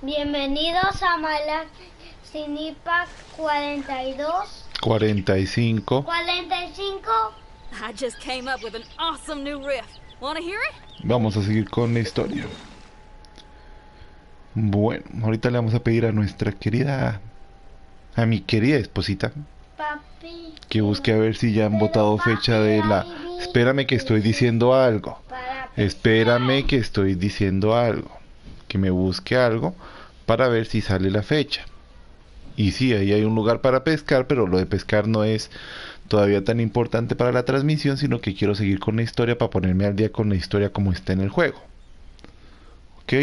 Bienvenidos a GENSHIN IMPACT 42. 45. 45. I just came up with an awesome new riff. Wanna hear it? Vamos a seguir con la historia. Bueno, ahorita le vamos a pedir a mi querida esposita, Papi. que busque a ver si ya han votado fecha de la... Espérame que estoy diciendo algo. Espérame que estoy diciendo algo. Que me busque algo para ver si sale la fecha. Y sí, ahí hay un lugar para pescar, pero lo de pescar no es todavía tan importante para la transmisión, sino que quiero seguir con la historia para ponerme al día con la historia como está en el juego. ¿Ok?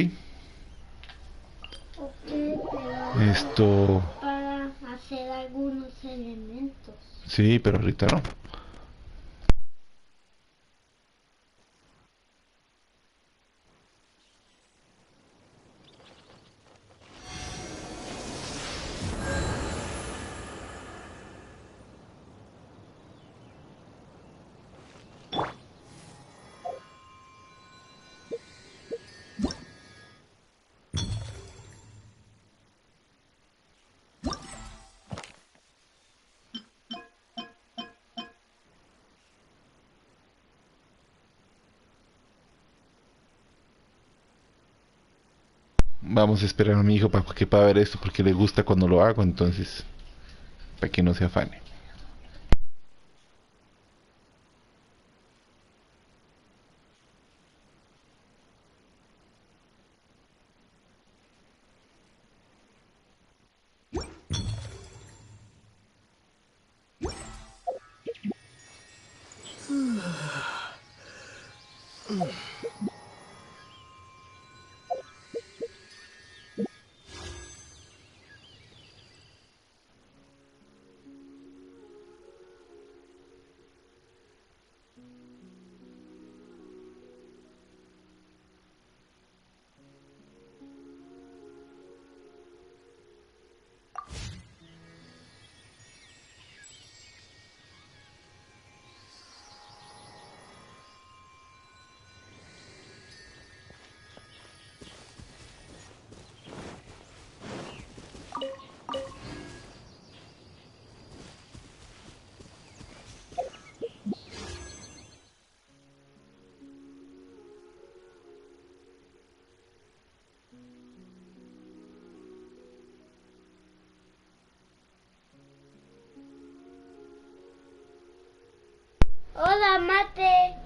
Esto... Para hacer algunos elementos. Sí, pero ahorita no. Vamos a esperar a mi hijo para ver esto, porque le gusta cuando lo hago, entonces, para que no se afane. Hola, Mate.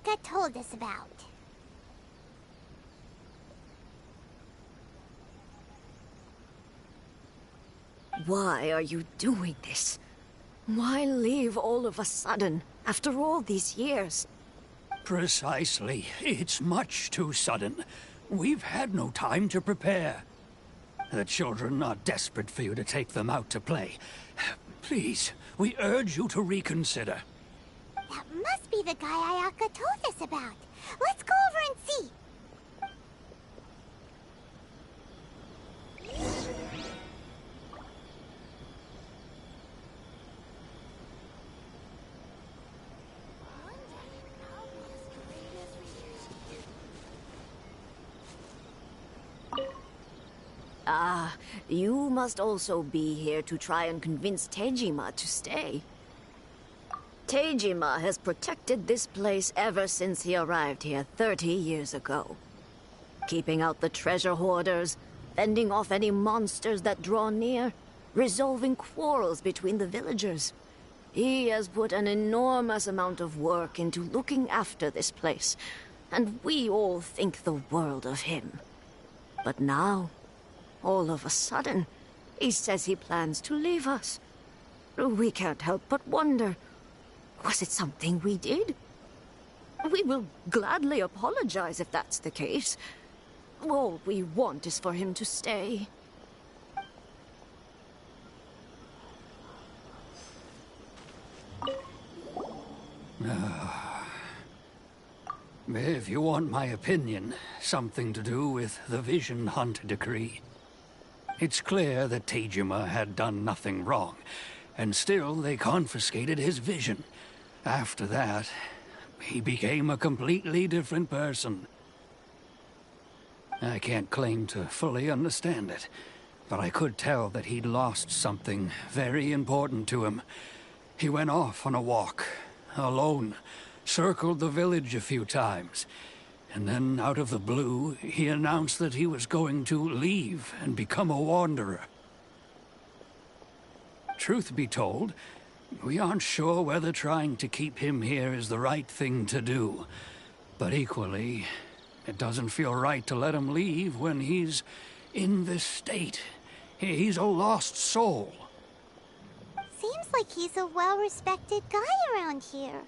Ayaka told us about. Why are you doing this? Why leave all of a sudden, after all these years? Precisely. It's much too sudden. We've had no time to prepare. The children are desperate for you to take them out to play. Please, we urge you to reconsider. That must be the guy Ayaka told us about. Let's go over and see. Ah, you must also be here to try and convince Tejima to stay. Tejima has protected this place ever since he arrived here 30 years ago. Keeping out the treasure hoarders, fending off any monsters that draw near, resolving quarrels between the villagers. He has put an enormous amount of work into looking after this place, and we all think the world of him. But now, all of a sudden, he says he plans to leave us. We can't help but wonder, was it something we did? We will gladly apologize if that's the case. All we want is for him to stay. If you want my opinion, something to do with the Vision Hunt decree. It's clear that Tejima had done nothing wrong, and still they confiscated his vision. After that, he became a completely different person. I can't claim to fully understand it, but I could tell that he'd lost something very important to him. He went off on a walk, alone, circled the village a few times, and then, out of the blue, he announced that he was going to leave and become a wanderer. Truth be told, we aren't sure whether trying to keep him here is the right thing to do. But equally, it doesn't feel right to let him leave when he's in this state. He's a lost soul. Seems like he's a well-respected guy around here.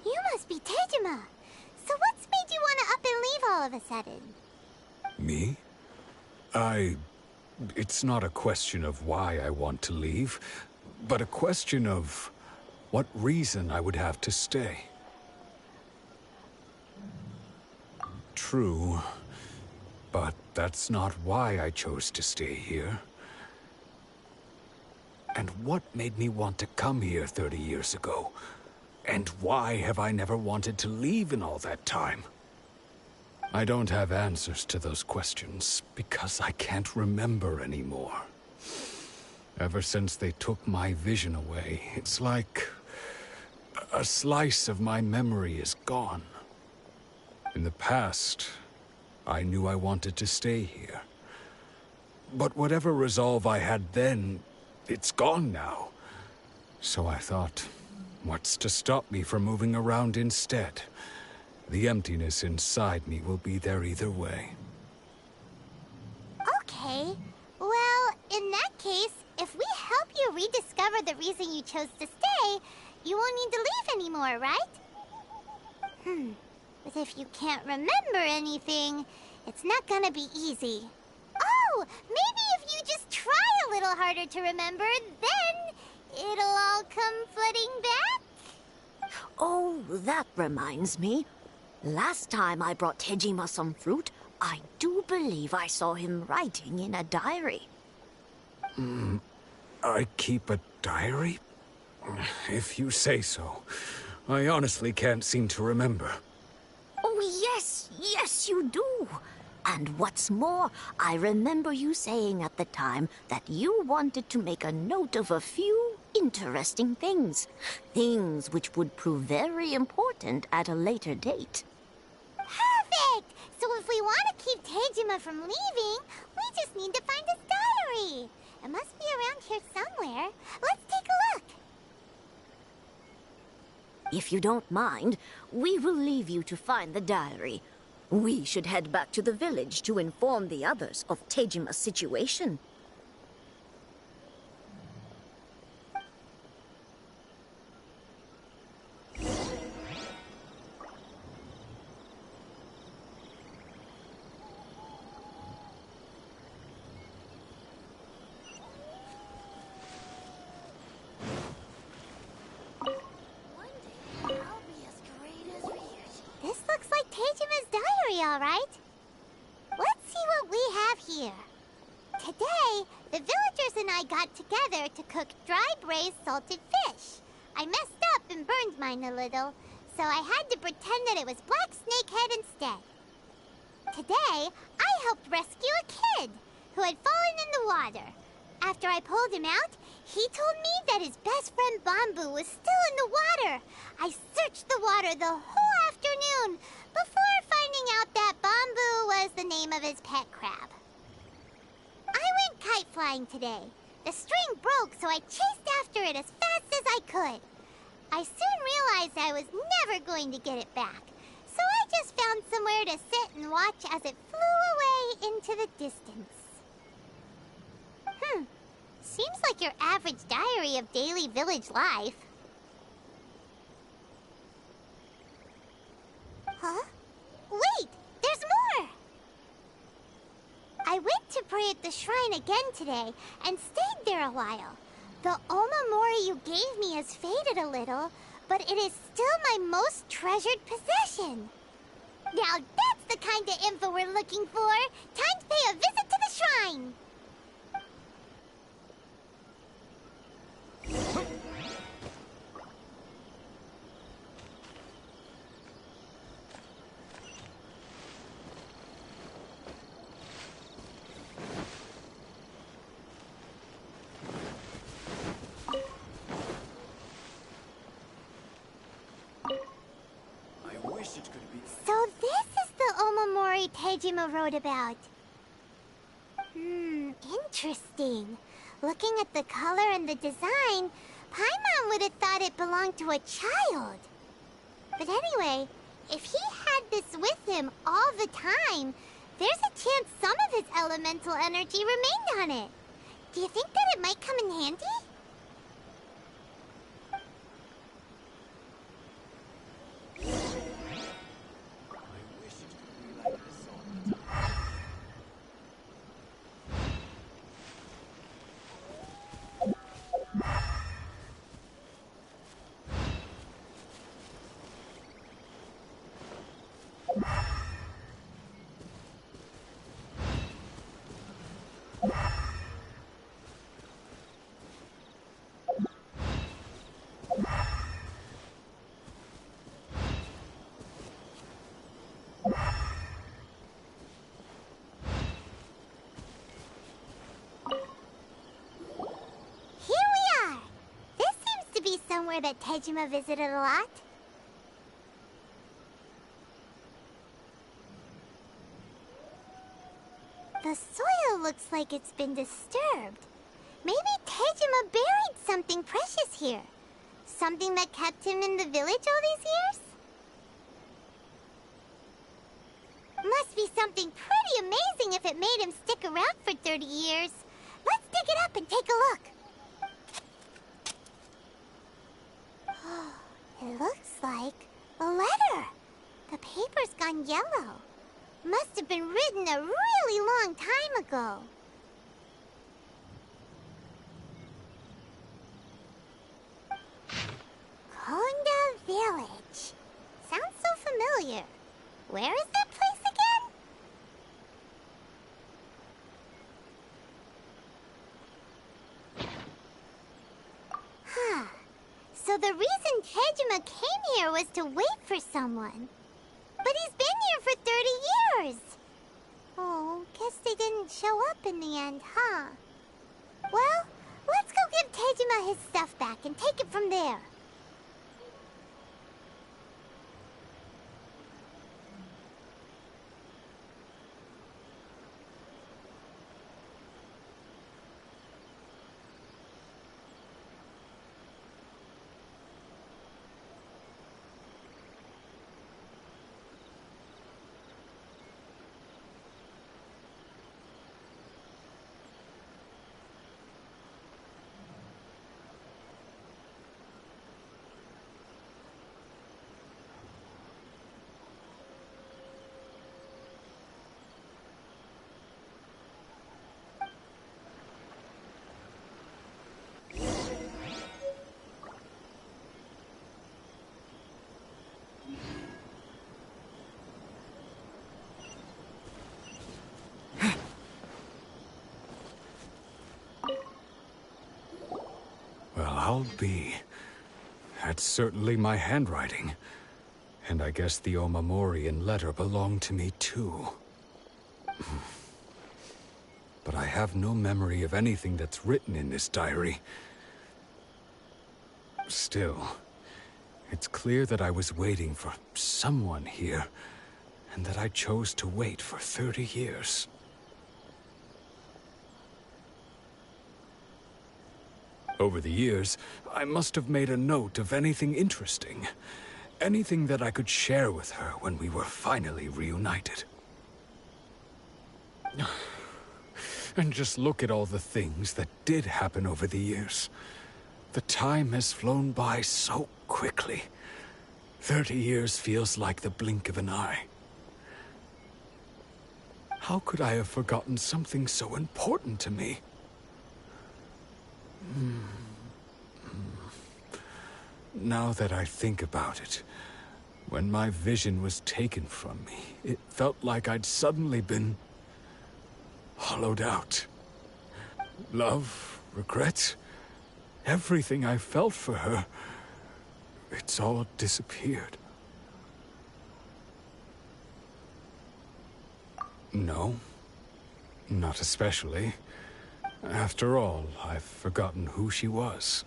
You must be Tejima. So what's made you want to up and leave all of a sudden? Me? It's not a question of why I want to leave, but a question of what reason I would have to stay. True, but that's not why I chose to stay here. And what made me want to come here 30 years ago? And why have I never wanted to leave in all that time? I don't have answers to those questions, because I can't remember anymore. Ever since they took my vision away, it's like a slice of my memory is gone. In the past, I knew I wanted to stay here. But whatever resolve I had then, it's gone now. So I thought, what's to stop me from moving around instead? The emptiness inside me will be there either way. Okay. Well, in that case, if we help you rediscover the reason you chose to stay, you won't need to leave anymore, right? But if you can't remember anything, it's not gonna be easy. Oh, maybe if you just try a little harder to remember, then it'll all come flooding back? Oh, that reminds me. Last time I brought Tejima some fruit, I do believe I saw him writing in a diary. I keep a diary? If you say so. I honestly can't seem to remember. Oh, yes, you do. And what's more, I remember you saying at the time that you wanted to make a note of a few interesting things. Things which would prove very important at a later date. if we want to keep Tejima from leaving, we just need to find his diary. It must be around here somewhere. Let's take a look. If you don't mind, we will leave you to find the diary. We should head back to the village to inform the others of Tejima's situation. This looks like Tejima's diary, all right. Let's see what we have here. Today, the villagers and I got together to cook dry braised salted fish. I messed up and burned mine a little, so I had to pretend that it was black snakehead instead. Today, I helped rescue a kid who had fallen in the water. After I pulled him out, he told me that his best friend Bamboo was still in the water. I searched the water the whole afternoon before finding out that Bamboo was the name of his pet crab. I went kite flying today. The string broke, so I chased after it as fast as I could. I soon realized I was never going to get it back, so I just found somewhere to sit and watch as it flew away into the distance. Seems like your average diary of daily village life. Huh? Wait! There's more! I went to pray at the shrine again today and stayed there a while. The Omamori you gave me has faded a little, but it is still my most treasured possession. Now that's the kind of info we're looking for. Time to pay a visit to the shrine. So this is the Omamori Tejima wrote about. Interesting. Looking at the color and the design, Paimon would have thought it belonged to a child. But anyway, if he had this with him all the time, there's a chance some of his elemental energy remained on it. Do you think that it might come in handy? Somewhere that Tejima visited a lot. The soil looks like it's been disturbed. Maybe Tejima buried something precious here. Something that kept him in the village all these years? Must be something pretty amazing if it made him stick around for 30 years. Let's dig it up and take a look. It looks like a letter. The paper's gone yellow. Must have been written a really long time ago. Konda Village. Sounds so familiar. Where is that place again? Huh. So the reason Tejima came here was to wait for someone. But he's been here for 30 years. Oh, guess they didn't show up in the end, huh? Well, let's go give Tejima his stuff back and take it from there. I'll be. That's certainly my handwriting. And I guess the Omamorian letter belonged to me too. But I have no memory of anything that's written in this diary. Still, it's clear that I was waiting for someone here, and that I chose to wait for 30 years. Over the years, I must have made a note of anything interesting. Anything that I could share with her when we were finally reunited. And just look at all the things that did happen over the years. The time has flown by so quickly. 30 years feels like the blink of an eye. How could I have forgotten something so important to me? Now that I think about it, when my vision was taken from me, it felt like I'd suddenly been hollowed out. Love, regret, everything I felt for her, it's all disappeared. No, not especially. After all, I've forgotten who she was.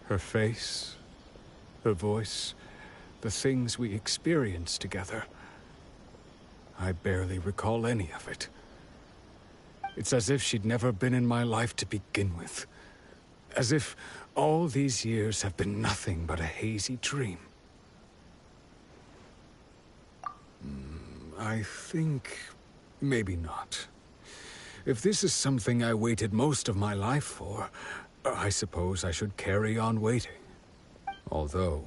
Her face, her voice, the things we experienced together. I barely recall any of it. It's as if she'd never been in my life to begin with. As if all these years have been nothing but a hazy dream. I think maybe not. If this is something I waited most of my life for, I suppose I should carry on waiting. Although,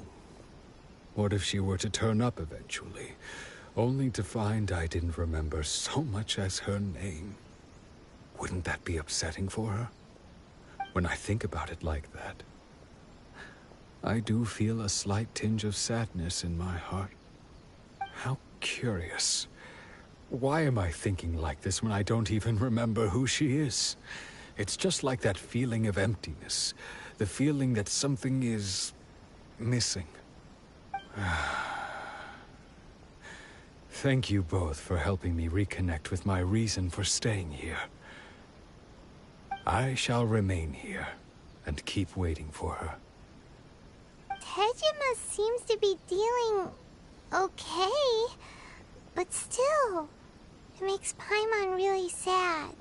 what if she were to turn up eventually, only to find I didn't remember so much as her name? Wouldn't that be upsetting for her? When I think about it like that, I do feel a slight tinge of sadness in my heart. How curious. Why am I thinking like this when I don't even remember who she is? It's just like that feeling of emptiness. The feeling that something is missing. Thank you both for helping me reconnect with my reason for staying here. I shall remain here and keep waiting for her. Tejima seems to be dealing okay, but still, it makes Paimon really sad.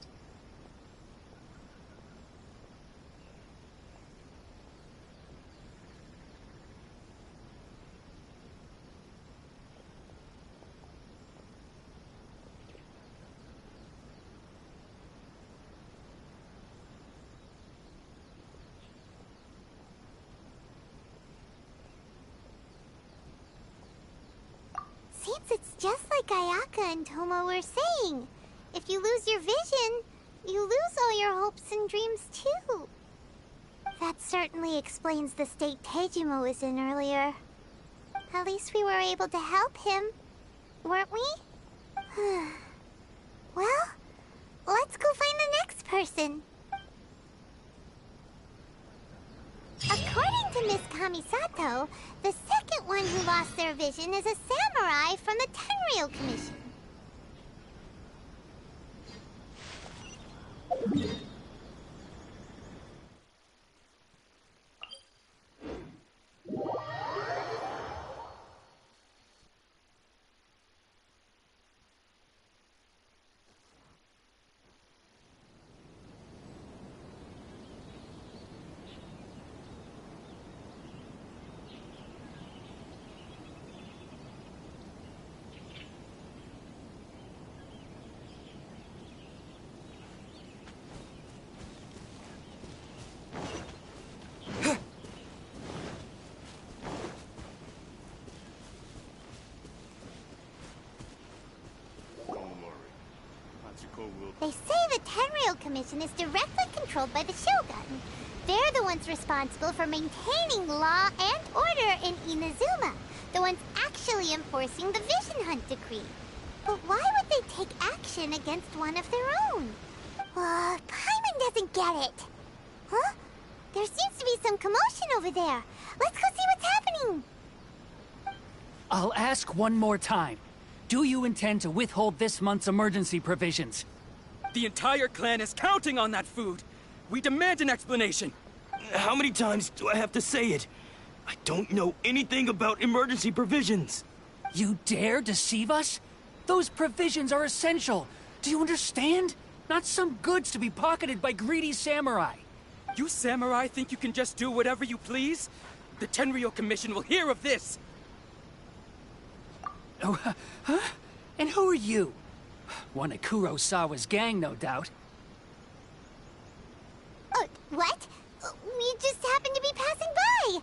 Seems it's just like Ayaka and Tomo were saying. If you lose your vision, you lose all your hopes and dreams too. That certainly explains the state Tejima was in earlier. At least we were able to help him, weren't we? Well, let's go find the next person. According to Miss Kamisato, the second one who lost their vision is a samurai from the Tenryou Commission. They say the Tenryou Commission is directly controlled by the Shogun. They're the ones responsible for maintaining law and order in Inazuma. The ones actually enforcing the Vision Hunt decree. But why would they take action against one of their own? Paimon doesn't get it. Huh? There seems to be some commotion over there. Let's go see what's happening. I'll ask one more time. Do you intend to withhold this month's emergency provisions? The entire clan is counting on that food. We demand an explanation. How many times do I have to say it? I don't know anything about emergency provisions. You dare deceive us? Those provisions are essential. Do you understand? Not some goods to be pocketed by greedy samurai. You samurai think you can just do whatever you please? The Tenryou Commission will hear of this! Oh, huh? And who are you? One of Kurosawa's gang, no doubt. What? We just happened to be passing by.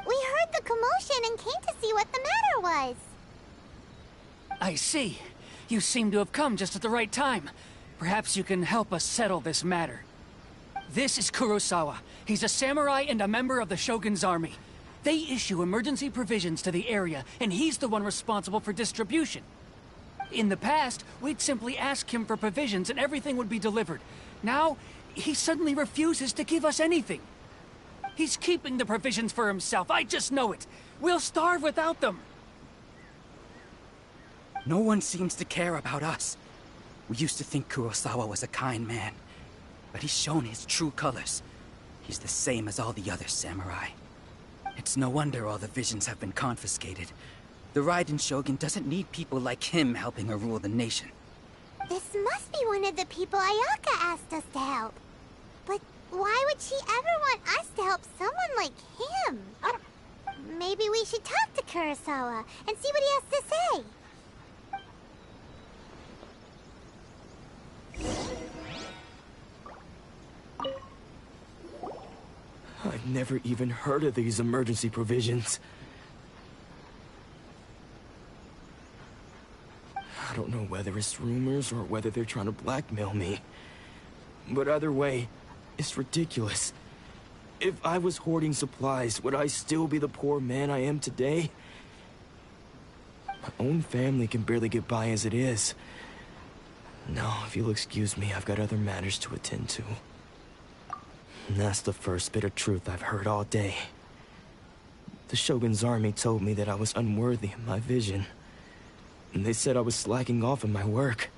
We heard the commotion and came to see what the matter was. I see. You seem to have come just at the right time. Perhaps you can help us settle this matter. This is Kurosawa. He's a samurai and a member of the Shogun's army. They issue emergency provisions to the area, and he's the one responsible for distribution. In the past, we'd simply ask him for provisions and everything would be delivered. Now, he suddenly refuses to give us anything. He's keeping the provisions for himself, I just know it. We'll starve without them. No one seems to care about us. We used to think Kurosawa was a kind man, but he's shown his true colors. He's the same as all the other samurai. It's no wonder all the visions have been confiscated. The Raiden Shogun doesn't need people like him helping her rule the nation. This must be one of the people Ayaka asked us to help. But why would she ever want us to help someone like him? Maybe we should talk to Kurosawa and see what he has to say. I've never even heard of these emergency provisions. I don't know whether it's rumors or whether they're trying to blackmail me. But either way, it's ridiculous. If I was hoarding supplies, would I still be the poor man I am today? My own family can barely get by as it is. Now, if you'll excuse me, I've got other matters to attend to. And that's the first bit of truth I've heard all day. The Shogun's army told me that I was unworthy of my vision. And they said I was slacking off in my work.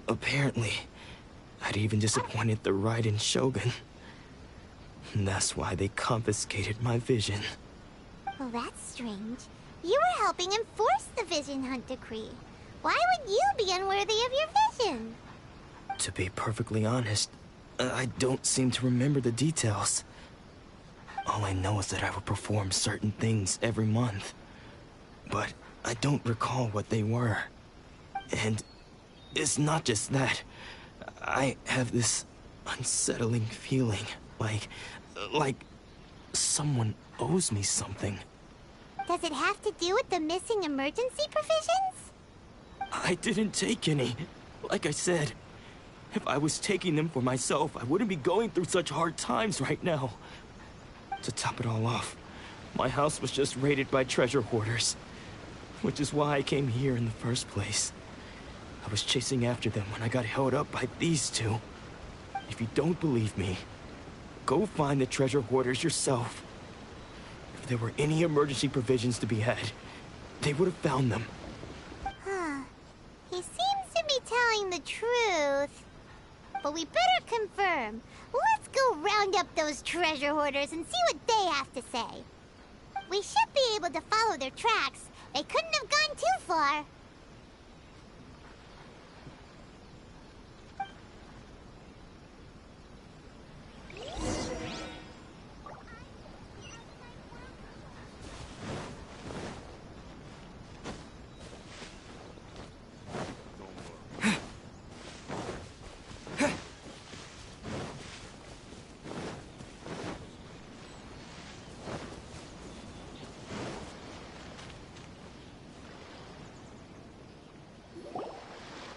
Apparently, I'd even disappointed the Raiden Shogun. And that's why they confiscated my vision. Well, that's strange. You were helping enforce the Vision Hunt decree. Why would you be unworthy of your vision? To be perfectly honest, I don't seem to remember the details. All I know is that I would perform certain things every month. But I don't recall what they were. And it's not just that. I have this unsettling feeling, like someone owes me something. Does it have to do with the missing emergency provisions? I didn't take any. Like I said, if I was taking them for myself, I wouldn't be going through such hard times right now. To top it all off, my house was just raided by treasure hoarders. Which is why I came here in the first place. I was chasing after them when I got held up by these two. If you don't believe me, go find the treasure hoarders yourself. If there were any emergency provisions to be had, they would have found them. Huh. He seems to be telling the truth. But we better confirm. Let's go round up those treasure hoarders and see what they have to say. We should be able to follow their tracks. They couldn't have gone too far.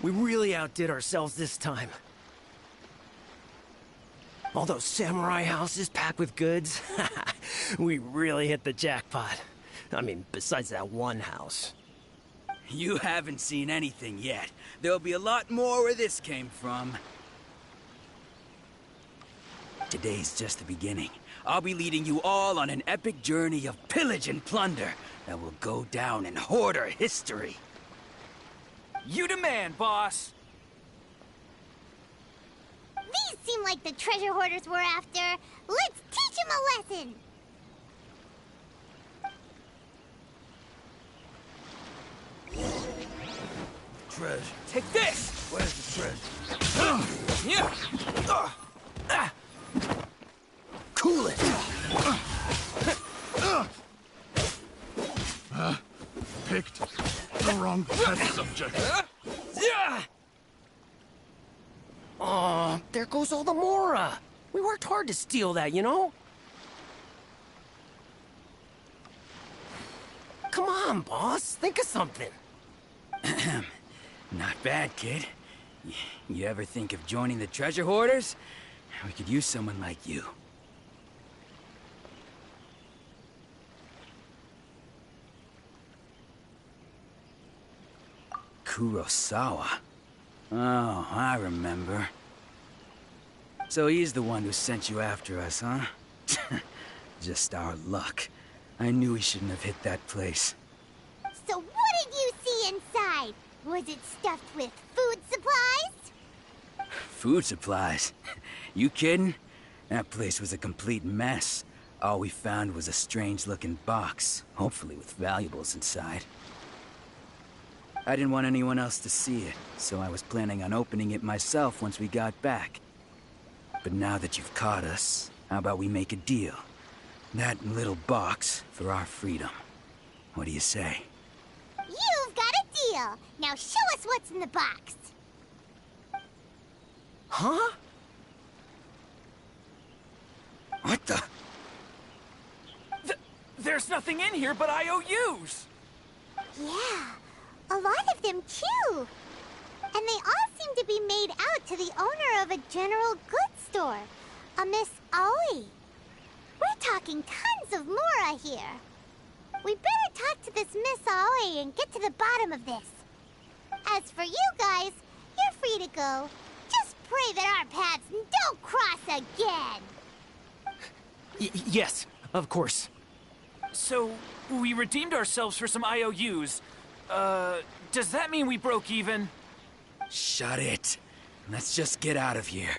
We really outdid ourselves this time. All those samurai houses packed with goods. We really hit the jackpot. I mean, besides that one house. You haven't seen anything yet. There'll be a lot more where this came from. Today's just the beginning. I'll be leading you all on an epic journey of pillage and plunder that will go down in hoarder history. You demand, boss. These seem like the treasure hoarders we're after. Let's teach them a lesson! Treasure. Take this! Where's the treasure? Cool it! Picked the wrong test subject. Aw, there goes all the Mora. We worked hard to steal that, you know? Come on, boss. Think of something. Not bad, kid. You ever think of joining the treasure hoarders? We could use someone like you. Kurosawa. Oh, I remember. So he's the one who sent you after us, huh? Just our luck. I knew we shouldn't have hit that place. So what did you see inside? Was it stuffed with food supplies? Food supplies? You kidding? That place was a complete mess. All we found was a strange-looking box, hopefully with valuables inside. I didn't want anyone else to see it, so I was planning on opening it myself once we got back. But now that you've caught us, how about we make a deal? That little box for our freedom. What do you say? You've got a deal. Now show us what's in the box. Huh? What the? There's nothing in here but IOUs! Yeah, a lot of them too. And they all seem to be made out to the owner of a general goods store, a Miss Aoi. We're talking tons of Mora here. We better talk to this Miss Aoi and get to the bottom of this. As for you guys, you're free to go. Just pray that our paths don't cross again. Yes, of course. So, we redeemed ourselves for some IOUs. Does that mean we broke even? Shut it. Let's just get out of here.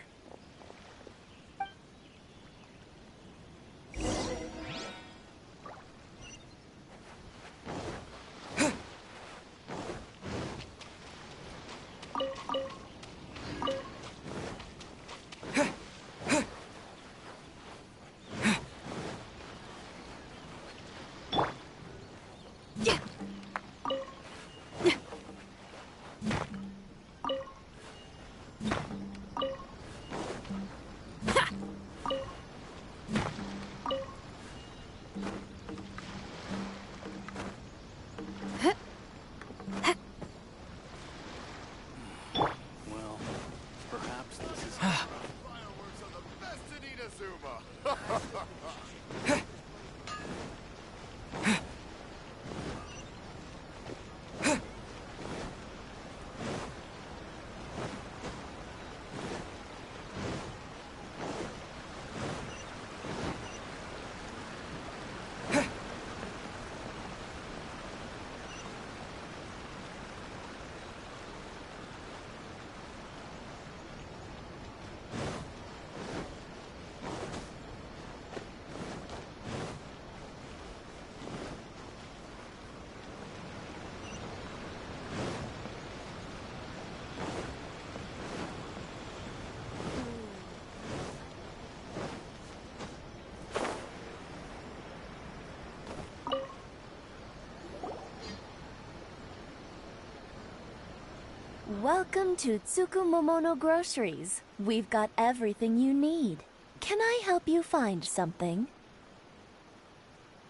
Welcome to Tsukumomono Groceries. We've got everything you need. Can I help you find something?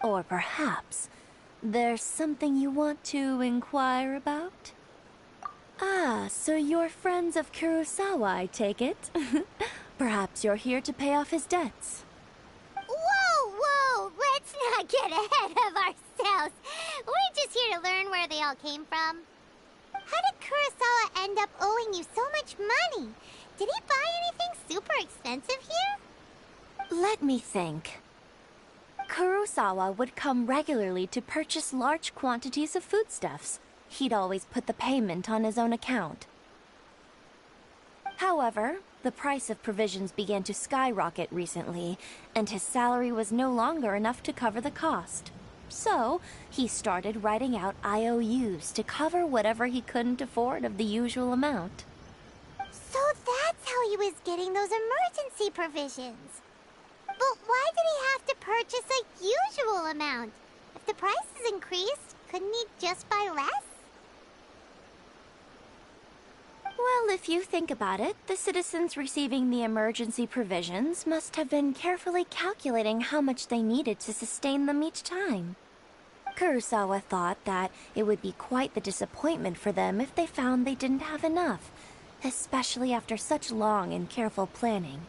Or perhaps there's something you want to inquire about? Ah, so you're friends of Kurosawa, I take it? Perhaps you're here to pay off his debts. Whoa, whoa! Let's not get ahead of ourselves. We're just here to learn where they all came from. How did Kurosawa end up owing you so much money? Did he buy anything super expensive here? Let me think. Kurosawa would come regularly to purchase large quantities of foodstuffs. He'd always put the payment on his own account. However, the price of provisions began to skyrocket recently, and his salary was no longer enough to cover the cost. So, he started writing out IOUs to cover whatever he couldn't afford of the usual amount. So that's how he was getting those emergency provisions. But why did he have to purchase a usual amount? If the prices increased, couldn't he just buy less? Well, if you think about it, the citizens receiving the emergency provisions must have been carefully calculating how much they needed to sustain them each time. Kurosawa thought that it would be quite the disappointment for them if they found they didn't have enough, especially after such long and careful planning.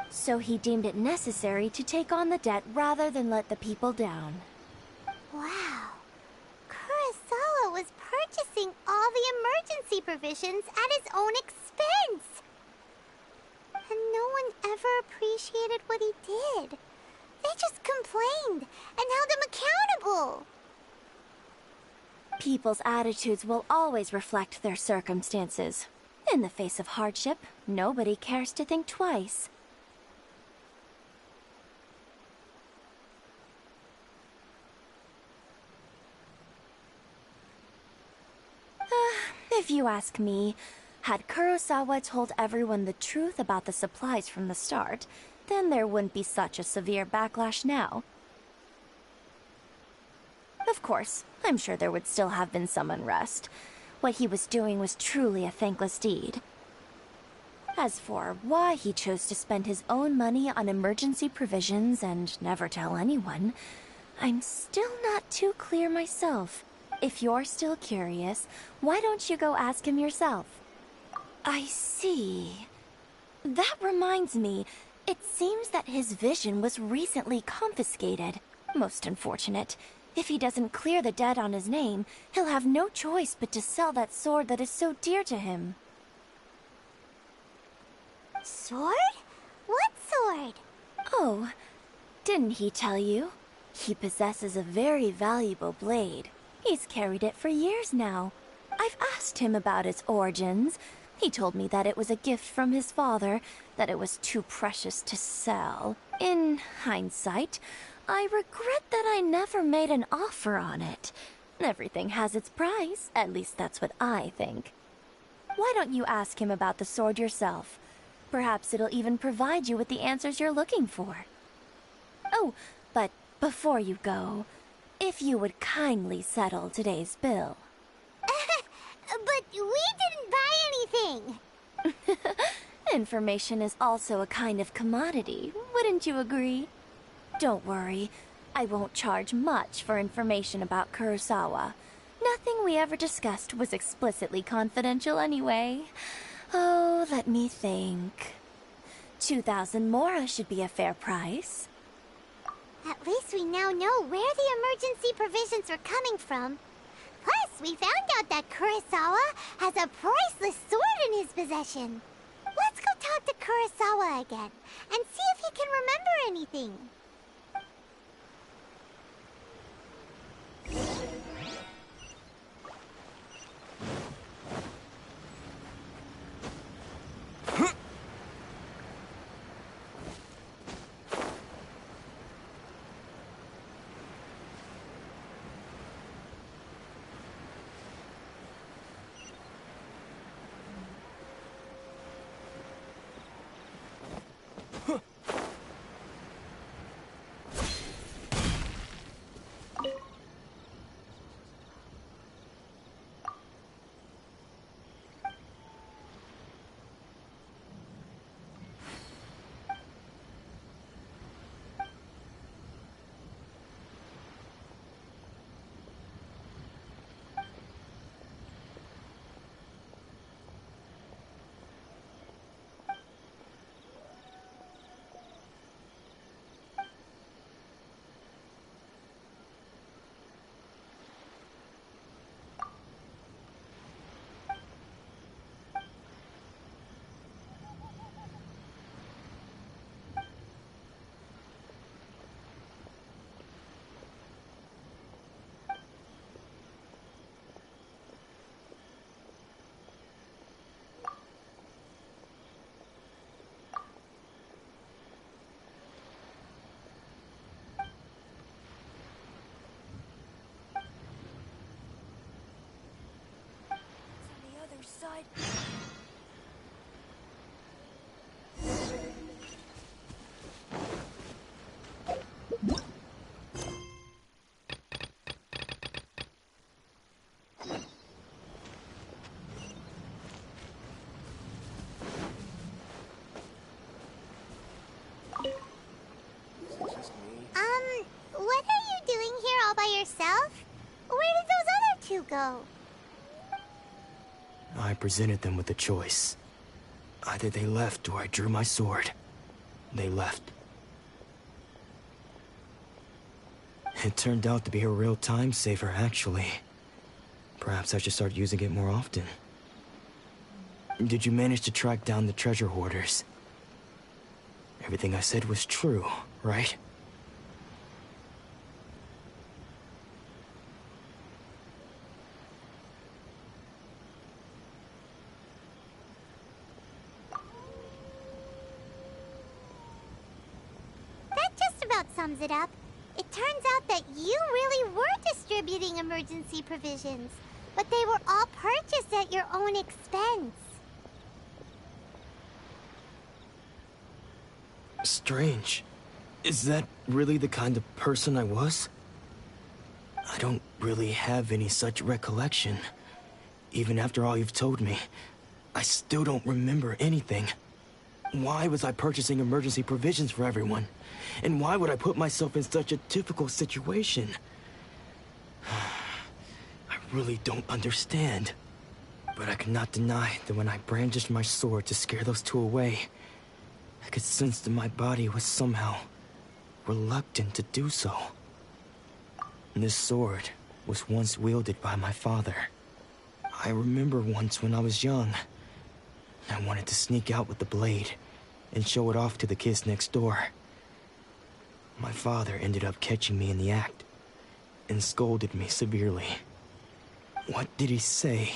So he deemed it necessary to take on the debt rather than let the people down. Wow. Kurosawa was purchasing all the emergency provisions at his own expense. And no one ever appreciated what he did. They just complained and held him accountable. People's attitudes will always reflect their circumstances. In the face of hardship, nobody cares to think twice. If you ask me, had Kurosawa told everyone the truth about the supplies from the start, then there wouldn't be such a severe backlash now. Of course, I'm sure there would still have been some unrest. What he was doing was truly a thankless deed. As for why he chose to spend his own money on emergency provisions and never tell anyone, I'm still not too clear myself. If you're still curious, why don't you go ask him yourself? I see. That reminds me, it seems that his vision was recently confiscated. Most unfortunate. If he doesn't clear the debt on his name, he'll have no choice but to sell that sword that is so dear to him. Sword? What sword? Oh, didn't he tell you? He possesses a very valuable blade. He's carried it for years now. I've asked him about its origins. He told me that it was a gift from his father, that it was too precious to sell. In hindsight, I regret that I never made an offer on it. Everything has its price, at least that's what I think. Why don't you ask him about the sword yourself? Perhaps it'll even provide you with the answers you're looking for. Oh, but before you go, if you would kindly settle today's bill. But we didn't buy anything! Information is also a kind of commodity, wouldn't you agree? Don't worry, I won't charge much for information about Kurosawa. Nothing we ever discussed was explicitly confidential anyway. Oh, let me think. 2,000 mora should be a fair price. At least we now know where the emergency provisions were coming from. Plus, we found out that Kurosawa has a priceless sword in his possession. Let's go talk to Kurosawa again, and see if he can remember anything. outside? What are you doing here all by yourself? Where did those other two go? I presented them with a choice. Either they left or I drew my sword. They left. It turned out to be a real time saver, actually. Perhaps I should start using it more often. Did you manage to track down the treasure hoarders? Everything I said was true, right? That just about sums it up. It turns out that you really were distributing emergency provisions, but they were all purchased at your own expense. Strange. Is that really the kind of person I was? I don't really have any such recollection. Even after all you've told me, I still don't remember anything. Why was I purchasing emergency provisions for everyone? And why would I put myself in such a difficult situation? I really don't understand. But I cannot deny that when I brandished my sword to scare those two away, I could sense that my body was somehow reluctant to do so. This sword was once wielded by my father. I remember once when I was young, I wanted to sneak out with the blade and show it off to the kids next door. My father ended up catching me in the act and scolded me severely. What did he say?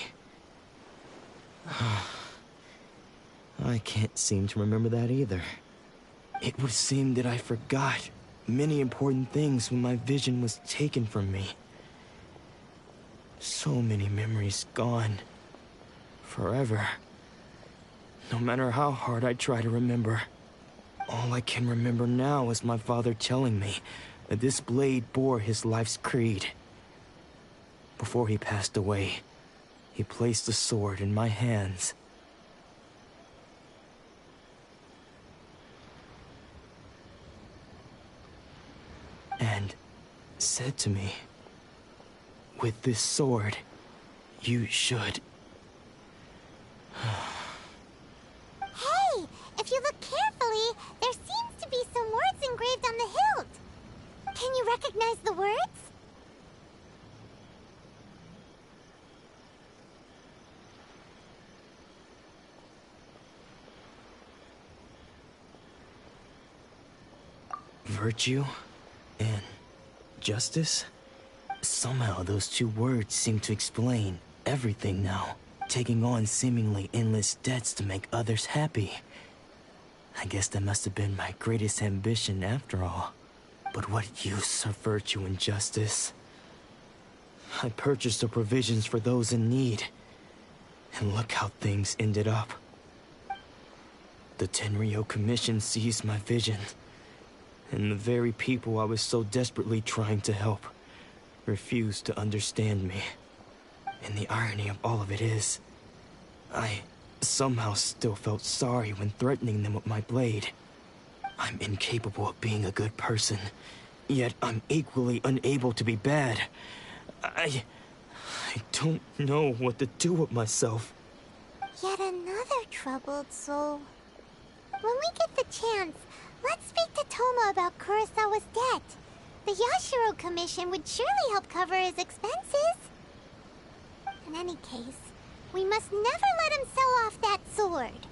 I can't seem to remember that either. It would seem that I forgot many important things when my vision was taken from me. So many memories gone. Forever. No matter how hard I try to remember, all I can remember now is my father telling me that this blade bore his life's creed. Before he passed away, he placed the sword in my hands. And said to me, "With this sword, you should..." Hey, if you look carefully, there seems to be some words engraved on the hilt. Can you recognize the words? Virtue and justice? Somehow those two words seem to explain everything now, taking on seemingly endless debts to make others happy. I guess that must have been my greatest ambition after all. But what use are virtue and justice? I purchased the provisions for those in need, and look how things ended up. The Tenryo Commission seized my vision, and the very people I was so desperately trying to help refused to understand me. And the irony of all of it is, I somehow still felt sorry when threatening them with my blade. I'm incapable of being a good person, yet I'm equally unable to be bad. I don't know what to do with myself. Yet another troubled soul. When we get the chance, let's speak to Toma about Kurosawa's debt. The Yashiro Commission would surely help cover his expenses. In any case, we must never let him sell off that sword.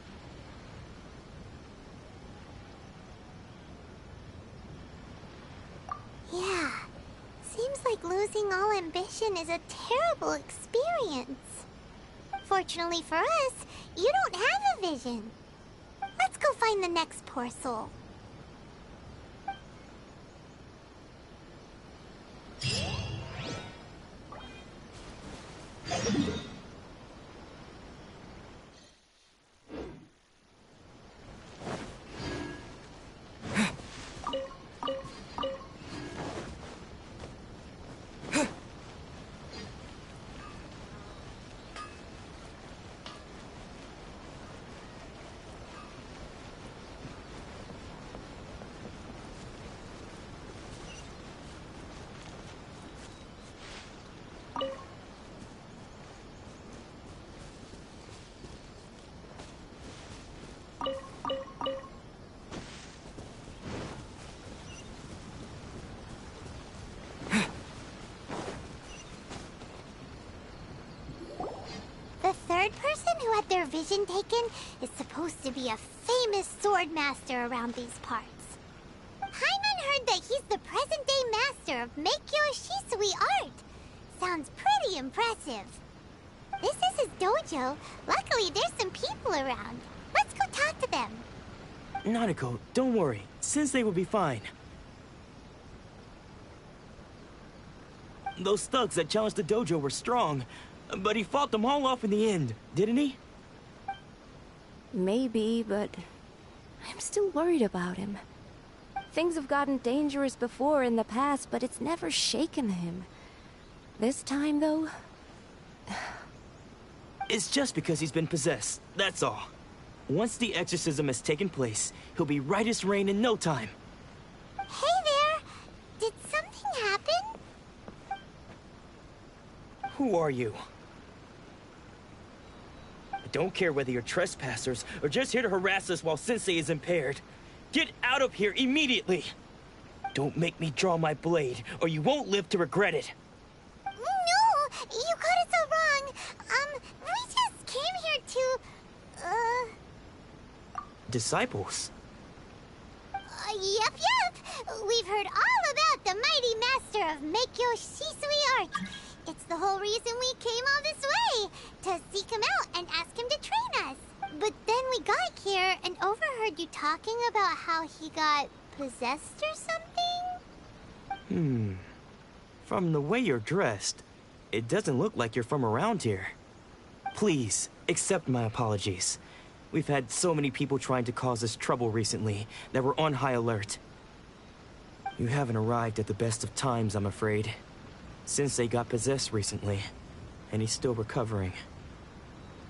Yeah, seems like losing all ambition is a terrible experience. Fortunately for us, you don't have a vision. Let's go find the next poor soul. who had their vision taken is supposed to be a famous sword master around these parts. Paimon heard that he's the present-day master of Meikyo Shisui art. Sounds pretty impressive. This is his dojo. Luckily, there's some people around. Let's go talk to them. Nanako, don't worry. Sensei will be fine. Those thugs that challenged the dojo were strong, but he fought them all off in the end, didn't he? Maybe, but I'm still worried about him. Things have gotten dangerous before in the past, but it's never shaken him. This time, though... It's just because he's been possessed, that's all. Once the exorcism has taken place, he'll be right as rain in no time. Hey there! Did something happen? Who are you? I don't care whether you're trespassers or just here to harass us while Sensei is impaired. Get out of here immediately! Don't make me draw my blade, or you won't live to regret it. No! You got it so wrong. We just came here to... Disciples? Yep. We've heard all about the mighty master of Meikyo Shisui art. It's the whole reason we came all this way, to seek him out and ask him to train us. But then we got here and overheard you talking about how he got possessed or something? From the way you're dressed, it doesn't look like you're from around here. Please, accept my apologies. We've had so many people trying to cause us trouble recently that we're on high alert. You haven't arrived at the best of times, I'm afraid. Sensei got possessed recently, and he's still recovering.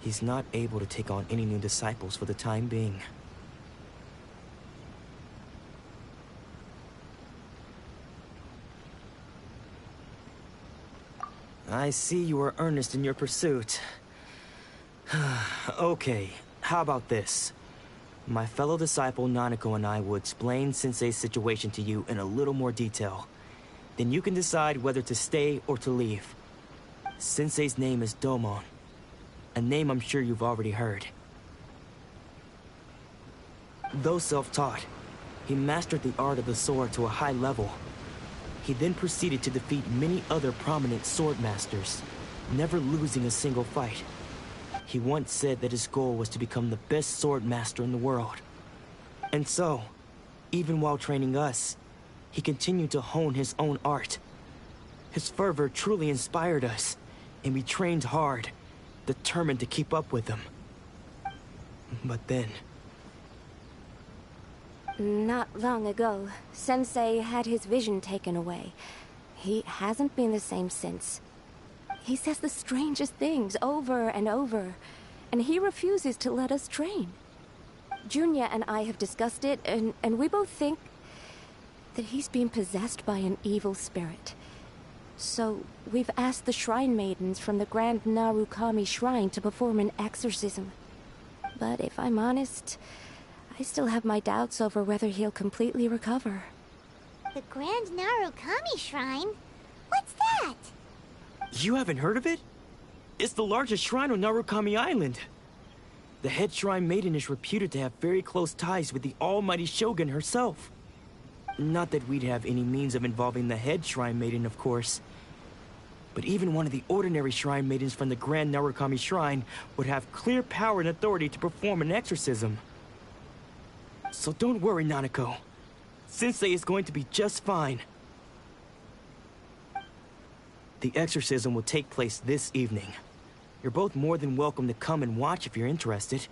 He's not able to take on any new disciples for the time being. I see you are earnest in your pursuit. Okay, how about this? My fellow disciple Nanako and I will explain Sensei's situation to you in a little more detail. Then you can decide whether to stay or to leave. Sensei's name is Domon, a name I'm sure you've already heard. Though self-taught, he mastered the art of the sword to a high level. He then proceeded to defeat many other prominent sword masters, never losing a single fight. He once said that his goal was to become the best sword master in the world. And so, even while training us, he continued to hone his own art. His fervor truly inspired us, and we trained hard, determined to keep up with him. But then... Not long ago, Sensei had his vision taken away. He hasn't been the same since. He says the strangest things over and over, and he refuses to let us train. Junya and I have discussed it, and we both think that he's being possessed by an evil spirit. So, we've asked the shrine maidens from the Grand Narukami Shrine to perform an exorcism. But if I'm honest, I still have my doubts over whether he'll completely recover. The Grand Narukami Shrine? What's that? You haven't heard of it? It's the largest shrine on Narukami Island. The head shrine maiden is reputed to have very close ties with the almighty Shogun herself. Not that we'd have any means of involving the head shrine maiden, of course. But even one of the ordinary shrine maidens from the Grand Narukami Shrine would have clear power and authority to perform an exorcism. So don't worry, Nanako. Sensei is going to be just fine. The exorcism will take place this evening. You're both more than welcome to come and watch if you're interested.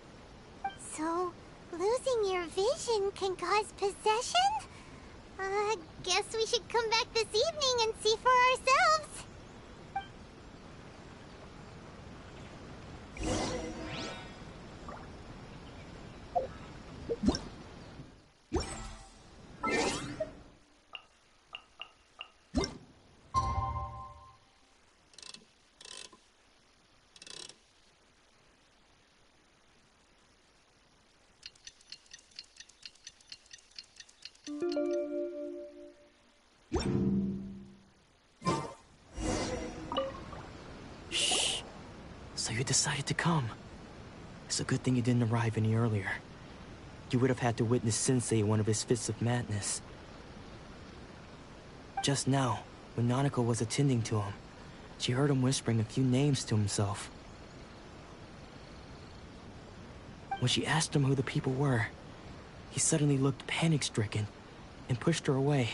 So, losing your vision can cause possession? Guess we should come back this evening and see for ourselves. Shh. So you decided to come. It's a good thing you didn't arrive any earlier. You would have had to witness Sensei in one of his fits of madness. Just now, when Nanako was attending to him, she heard him whispering a few names to himself. When she asked him who the people were, he suddenly looked panic-stricken and pushed her away.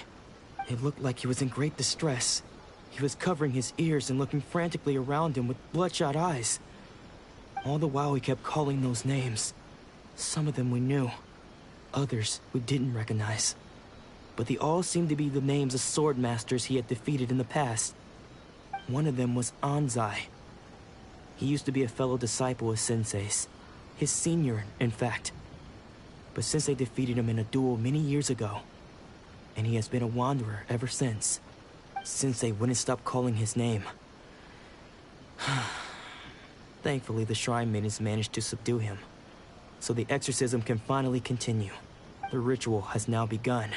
It looked like he was in great distress. He was covering his ears and looking frantically around him with bloodshot eyes. All the while he kept calling those names. Some of them we knew, others we didn't recognize. But they all seemed to be the names of sword masters he had defeated in the past. One of them was Anzai. He used to be a fellow disciple of Sensei's. His senior, in fact. But Sensei defeated him in a duel many years ago. And he has been a wanderer ever since. Sensei wouldn't stop calling his name. Thankfully, the Shrine Maidens managed to subdue him. So the exorcism can finally continue. The ritual has now begun.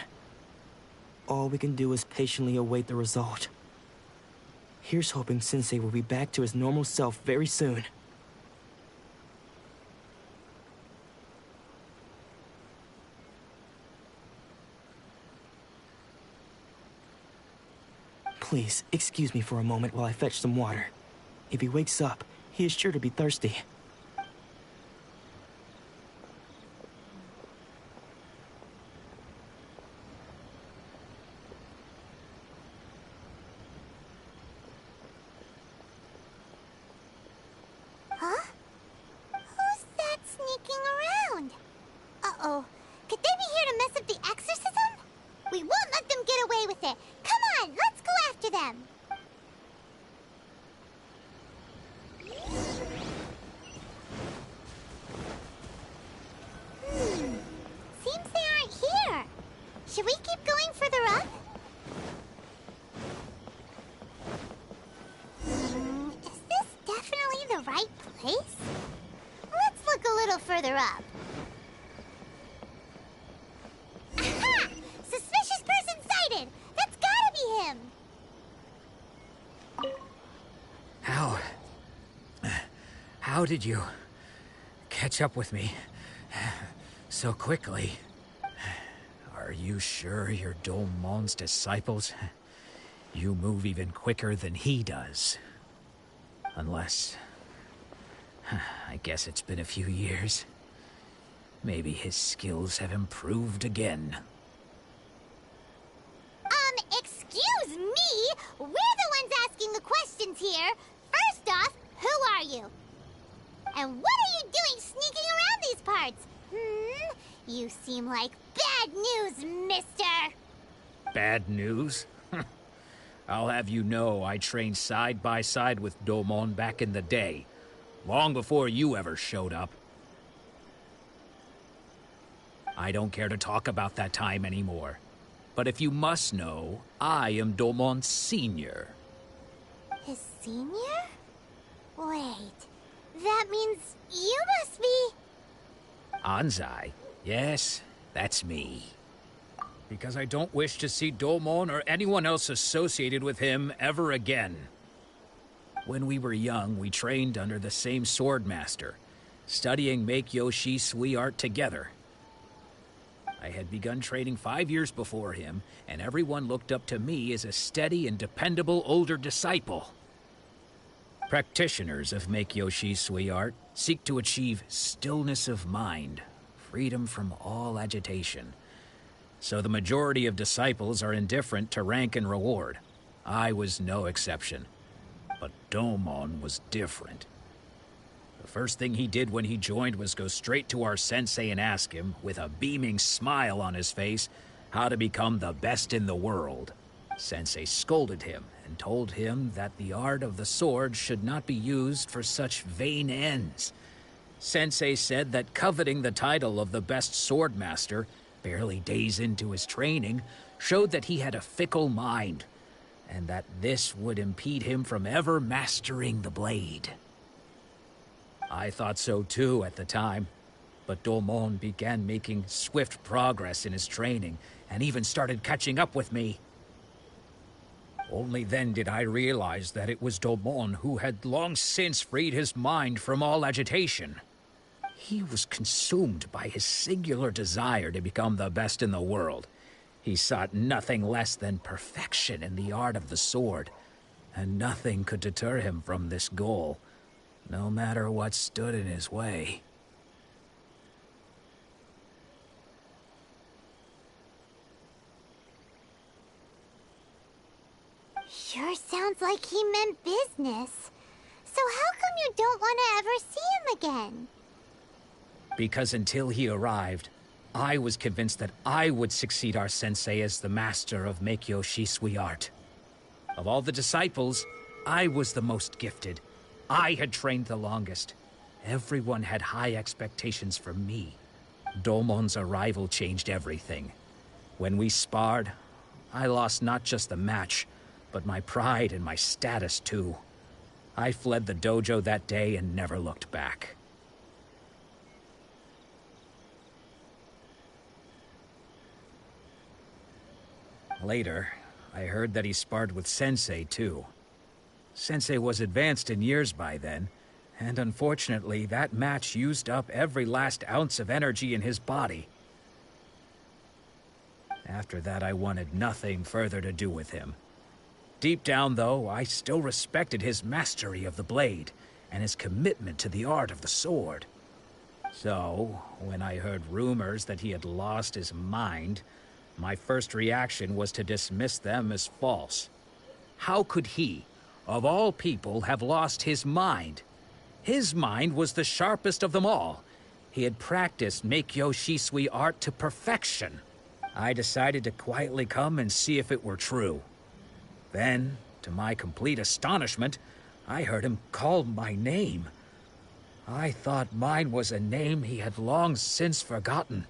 All we can do is patiently await the result. Here's hoping Sensei will be back to his normal self very soon. Please, excuse me for a moment while I fetch some water. If he wakes up, he is sure to be thirsty. Huh? Who's that sneaking around? Uh-oh. Could they be here to mess up the exorcism? We won't let them get away with it. Come on, let's go after them. Seems they aren't here. Should we keep going further up? Is this definitely the right place? Let's look a little further up. Aha! Suspicious person sighted! That's gotta be him! How did you catch up with me so quickly? Are you sure you're Domon's disciples? You move even quicker than he does. Unless... I guess it's been a few years. Maybe his skills have improved again. Excuse me? We're the ones asking the questions here. First off, who are you? And what are you doing sneaking around these parts? You seem like bad news, mister. Bad news? I'll have you know I trained side by side with Domon back in the day, long before you ever showed up. I don't care to talk about that time anymore. But if you must know, I am Domon's senior. His senior? Wait, that means you must be... Anzai? Yes, that's me. Because I don't wish to see Domon or anyone else associated with him ever again. When we were young, we trained under the same sword master, studying Make-Yoshi Sui art together. I had begun training 5 years before him, and everyone looked up to me as a steady and dependable older disciple. Practitioners of Make-Yoshi Sui art seek to achieve stillness of mind, freedom from all agitation. So the majority of disciples are indifferent to rank and reward. I was no exception. But Domon was different. The first thing he did when he joined was go straight to our sensei and ask him, with a beaming smile on his face, how to become the best in the world. Sensei scolded him and told him that the art of the sword should not be used for such vain ends. Sensei said that coveting the title of the best sword master, barely days into his training, showed that he had a fickle mind, and that this would impede him from ever mastering the blade. I thought so too at the time, but Domon began making swift progress in his training, and even started catching up with me. Only then did I realize that it was Domon who had long since freed his mind from all agitation. He was consumed by his singular desire to become the best in the world. He sought nothing less than perfection in the art of the sword, and nothing could deter him from this goal, no matter what stood in his way. Sure sounds like he meant business. So how come you don't want to ever see him again? Because until he arrived, I was convinced that I would succeed our sensei as the master of Meikyo Shisui art. Of all the disciples, I was the most gifted. I had trained the longest. Everyone had high expectations for me. Domon's arrival changed everything. When we sparred, I lost not just the match, but my pride and my status too. I fled the dojo that day and never looked back. Later, I heard that he sparred with Sensei too. Sensei was advanced in years by then, and unfortunately that match used up every last ounce of energy in his body. After that, I wanted nothing further to do with him. Deep down, though, I still respected his mastery of the blade and his commitment to the art of the sword. So, when I heard rumors that he had lost his mind, my first reaction was to dismiss them as false. How could he, of all people, have lost his mind? His mind was the sharpest of them all. He had practiced Meikyo Shisui art to perfection. I decided to quietly come and see if it were true. Then, to my complete astonishment, I heard him call my name. I thought mine was a name he had long since forgotten.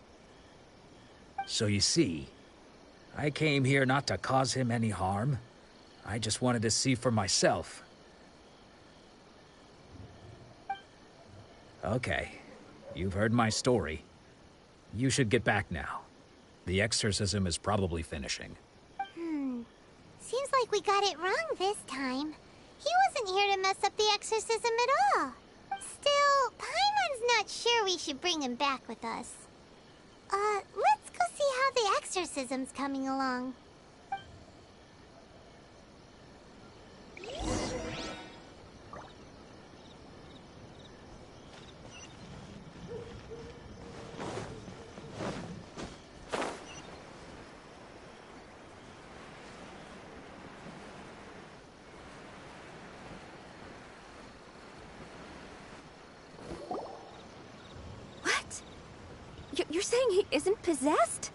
So you see, I came here not to cause him any harm. I just wanted to see for myself. Okay, you've heard my story. You should get back now. The exorcism is probably finishing. Seems like we got it wrong this time. He wasn't here to mess up the exorcism at all. Still, Paimon's not sure we should bring him back with us. Let's go see how the exorcism's coming along. You're saying he isn't possessed?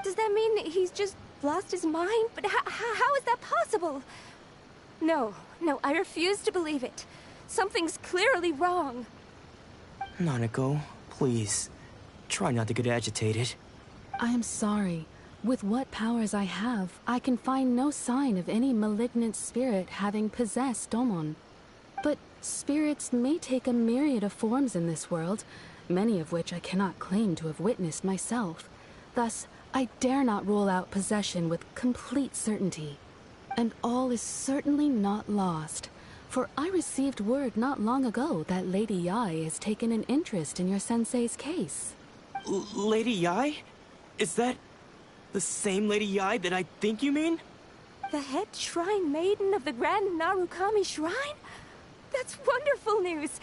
Does that mean that he's just lost his mind? But how is that possible? No, I refuse to believe it. Something's clearly wrong. Nanako, please. Try not to get agitated. I am sorry. With what powers I have, I can find no sign of any malignant spirit having possessed Domon. But spirits may take a myriad of forms in this world, many of which I cannot claim to have witnessed myself. Thus, I dare not rule out possession with complete certainty. And all is certainly not lost, for I received word not long ago that Lady Yae has taken an interest in your sensei's case. Lady Yae? Is that the same Lady Yae that I think you mean? The head shrine maiden of the Grand Narukami Shrine? That's wonderful news!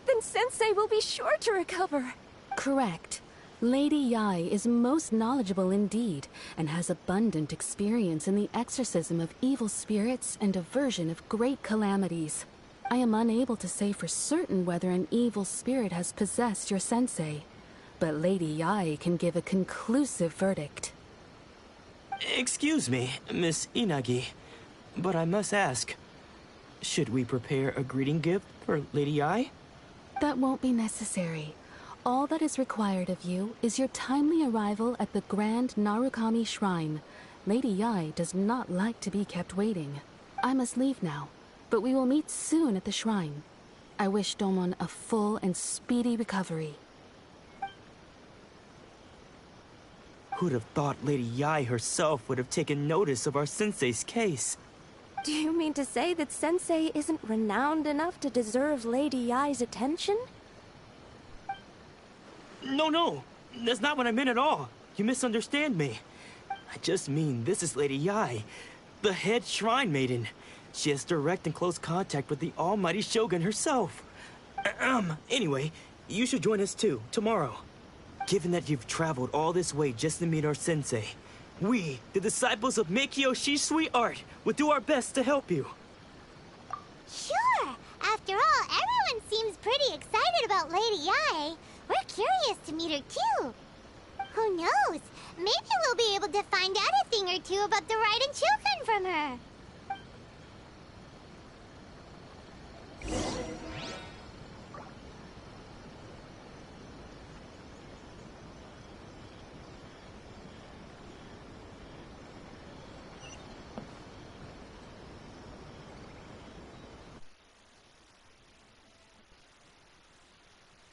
Then Sensei will be sure to recover. Correct. Lady Yae is most knowledgeable indeed, and has abundant experience in the exorcism of evil spirits and aversion of great calamities. I am unable to say for certain whether an evil spirit has possessed your sensei, but Lady Yae can give a conclusive verdict. Excuse me, Miss Inagi, but I must ask, Should we prepare a greeting gift for Lady Ai? That won't be necessary. All that is required of you is your timely arrival at the Grand Narukami Shrine. Lady Yai does not like to be kept waiting. I must leave now, but we will meet soon at the shrine. I wish Domon a full and speedy recovery. Who'd have thought Lady Yai herself would have taken notice of our sensei's case? Do you mean to say that Sensei isn't renowned enough to deserve Lady Yai's attention? No, that's not what I meant at all. You misunderstand me. I just mean this is Lady Yai, the head shrine maiden. She has direct and close contact with the almighty Shogun herself. Anyway, you should join us too, tomorrow. Given that you've traveled all this way just to meet our sensei, we, the disciples of Meikyo Shisui Art, will do our best to help you. Sure! After all, everyone seems pretty excited about Lady Yai. We're curious to meet her too. Who knows? Maybe we'll be able to find out a thing or two about the Raiden Shogun from her.